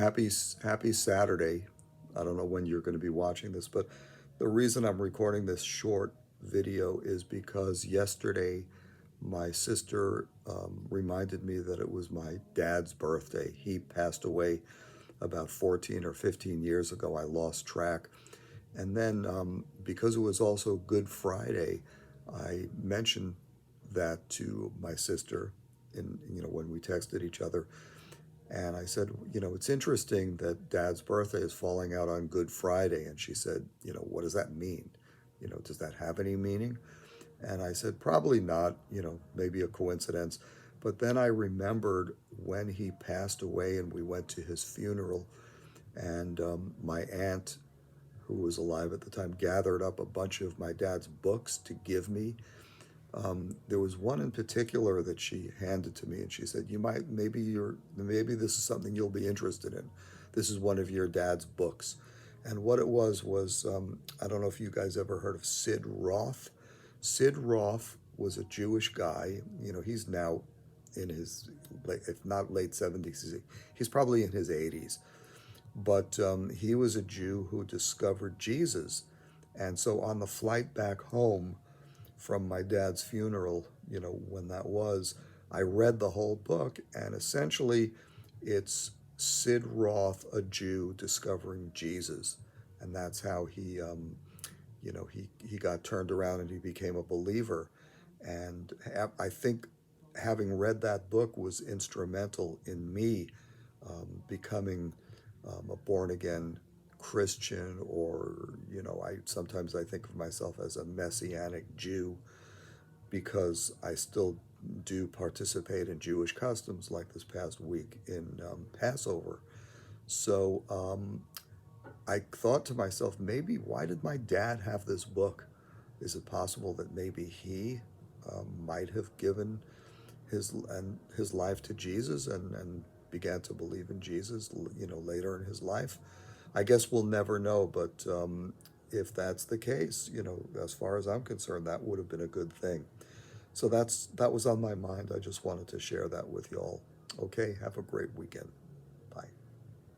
Happy Saturday. I don't know when you're going to be watching this, but the reason I'm recording this short video is because yesterday my sister reminded me that it was my dad's birthday. He passed away about 14 or 15 years ago. I lost track. And then because it was also Good Friday, I mentioned that to my sister when we texted each other. And I said, it's interesting that Dad's birthday is falling out on Good Friday. And she said, what does that mean? Does that have any meaning? And I said, probably not, maybe a coincidence. But then I remembered when he passed away and we went to his funeral. And my aunt, who was alive at the time, gathered up a bunch of my dad's books to give me. There was one in particular that she handed to me, and she said, maybe this is something you'll be interested in. This is one of your dad's books." And what it was I don't know if you guys ever heard of Sid Roth. Sid Roth was a Jewish guy. He's now in his, if not late 70s, he's probably in his 80s. But he was a Jew who discovered Jesus. And so on the flight back home from my dad's funeral, when that was, I read the whole book, and essentially it's Sid Roth, a Jew, discovering Jesus. And that's how he got turned around and he became a believer. And I think having read that book was instrumental in me becoming a born again Christian, or I think of myself as a messianic Jew because I still do participate in Jewish customs, like this past week in Passover. So I thought to myself, maybe why did my dad have this book? Is it possible that maybe he might have given his life to Jesus and began to believe in Jesus, later in his life? I guess we'll never know, but if that's the case, as far as I'm concerned, that would have been a good thing. So that was on my mind. I just wanted to share that with y'all. Okay, have a great weekend.